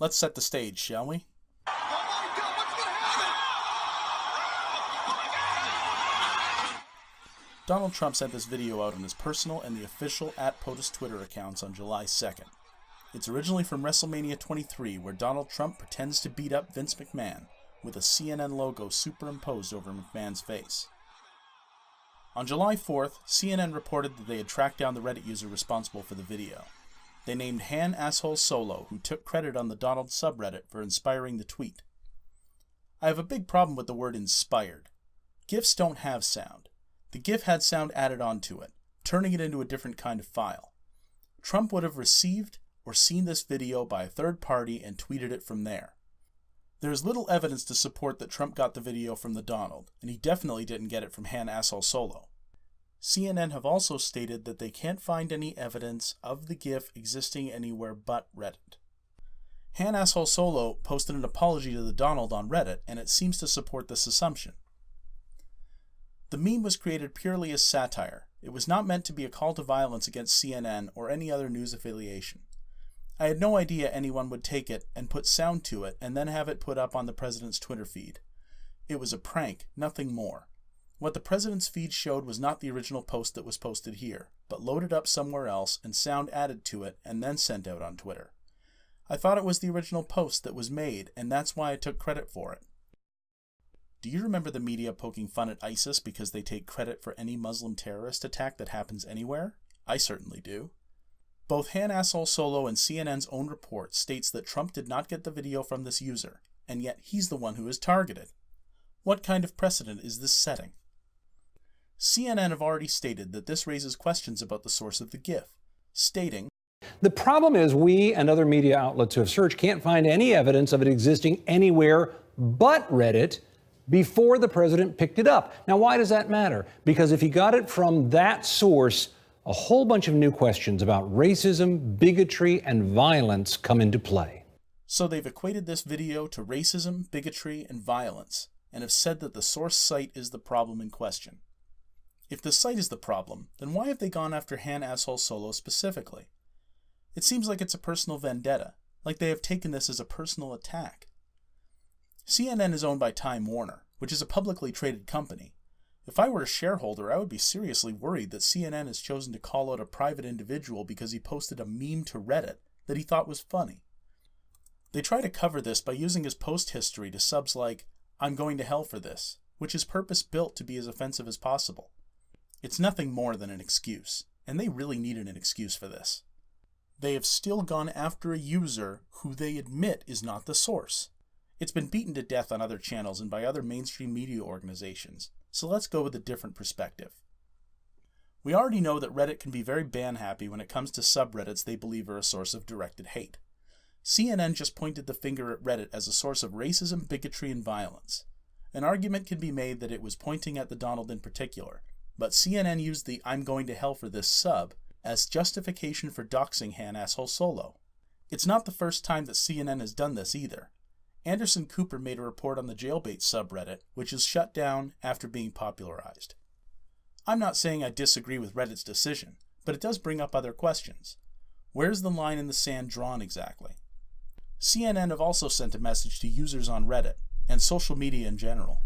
Let's set the stage, shall we? Oh my God, what's gonna happen? Donald Trump sent this video out on his personal and the official @POTUS Twitter accounts on July 2nd. It's originally from WrestleMania 23, where Donald Trump pretends to beat up Vince McMahon with a CNN logo superimposed over McMahon's face. On July 4th, CNN reported that they had tracked down the Reddit user responsible for the video. They named Han Asshole Solo, who took credit on the Donald subreddit for inspiring the tweet. I have a big problem with the word inspired. GIFs don't have sound. The GIF had sound added onto it, turning it into a different kind of file. Trump would have received or seen this video by a third party and tweeted it from there. There is little evidence to support that Trump got the video from the Donald, and he definitely didn't get it from Han Asshole Solo. CNN have also stated that they can't find any evidence of the GIF existing anywhere but Reddit. Han Asshole Solo posted an apology to the Donald on Reddit, and it seems to support this assumption. The meme was created purely as satire. It was not meant to be a call to violence against CNN or any other news affiliation. I had no idea anyone would take it and put sound to it and then have it put up on the president's Twitter feed. It was a prank, nothing more. What the president's feed showed was not the original post that was posted here, but loaded up somewhere else and sound added to it and then sent out on Twitter. I thought it was the original post that was made, and that's why I took credit for it. Do you remember the media poking fun at ISIS because they take credit for any Muslim terrorist attack that happens anywhere? I certainly do. Both Han Asshole Solo and CNN's own report states that Trump did not get the video from this user, and yet he's the one who is targeted. What kind of precedent is this setting? CNN have already stated that this raises questions about the source of the GIF, stating, "The problem is we and other media outlets who have searched can't find any evidence of it existing anywhere but Reddit before the president picked it up." Now, why does that matter? Because if he got it from that source, a whole bunch of new questions about racism, bigotry, and violence come into play. So they've equated this video to racism, bigotry, and violence, and have said that the source site is the problem in question. If the site is the problem, then why have they gone after Han Asshole Solo specifically? It seems like it's a personal vendetta, like they have taken this as a personal attack. CNN is owned by Time Warner, which is a publicly traded company. If I were a shareholder, I would be seriously worried that CNN has chosen to call out a private individual because he posted a meme to Reddit that he thought was funny. They try to cover this by using his post history to subs like, "I'm going to hell for this," which is purpose-built to be as offensive as possible. It's nothing more than an excuse, and they really needed an excuse for this. They have still gone after a user who they admit is not the source. It's been beaten to death on other channels and by other mainstream media organizations, so let's go with a different perspective. We already know that Reddit can be very ban-happy when it comes to subreddits they believe are a source of directed hate. CNN just pointed the finger at Reddit as a source of racism, bigotry, and violence. An argument can be made that it was pointing at the Donald in particular, but CNN used the "I'm going to hell for this" sub as justification for doxing Han Asshole Solo. It's not the first time that CNN has done this either. Anderson Cooper made a report on the Jailbait subreddit, which is shut down after being popularized. I'm not saying I disagree with Reddit's decision, but it does bring up other questions. Where's the line in the sand drawn exactly? CNN have also sent a message to users on Reddit, and social media in general.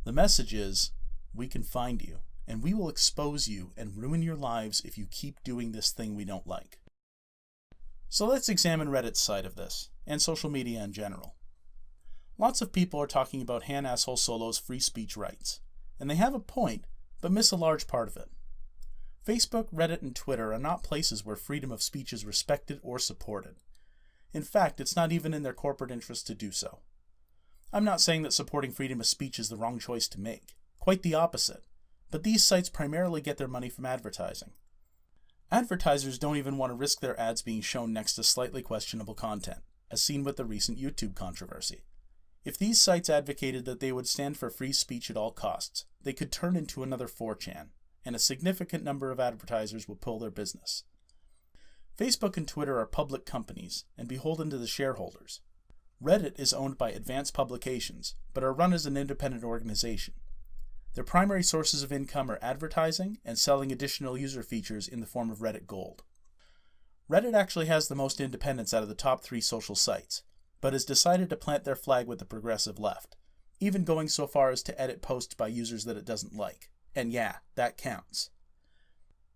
The message is, we can find you, and we will expose you and ruin your lives if you keep doing this thing we don't like. So let's examine Reddit's side of this, and social media in general. Lots of people are talking about Han Asshole Solo's free speech rights, and they have a point, but miss a large part of it. Facebook, Reddit, and Twitter are not places where freedom of speech is respected or supported. In fact, it's not even in their corporate interest to do so. I'm not saying that supporting freedom of speech is the wrong choice to make. Quite the opposite. But these sites primarily get their money from advertising. Advertisers don't even want to risk their ads being shown next to slightly questionable content, as seen with the recent YouTube controversy. If these sites advocated that they would stand for free speech at all costs, they could turn into another 4chan, and a significant number of advertisers will pull their business. Facebook and Twitter are public companies and beholden to the shareholders. Reddit is owned by Advanced Publications, but are run as an independent organization. Their primary sources of income are advertising and selling additional user features in the form of Reddit Gold. Reddit actually has the most independence out of the top 3 social sites, but has decided to plant their flag with the progressive left, even going so far as to edit posts by users that it doesn't like. And yeah, that counts.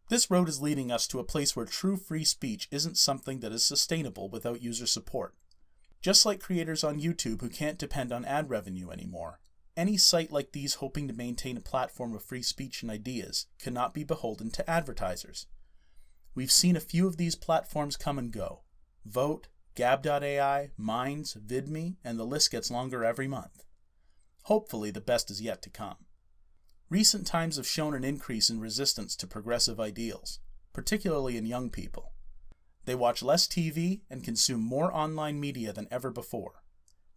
This road is leading us to a place where true free speech isn't something that is sustainable without user support. Just like creators on YouTube who can't depend on ad revenue anymore, any site like these hoping to maintain a platform of free speech and ideas cannot be beholden to advertisers. We've seen a few of these platforms come and go. Vote, Gab.ai, Minds, VidMe, and the list gets longer every month. Hopefully the best is yet to come. Recent times have shown an increase in resistance to progressive ideals, particularly in young people. They watch less TV and consume more online media than ever before.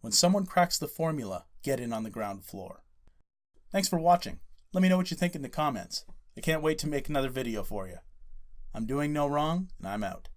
When someone cracks the formula, get in on the ground floor. Thanks for watching. Let me know what you think in the comments. I can't wait to make another video for you. I'm doing no wrong, and I'm out.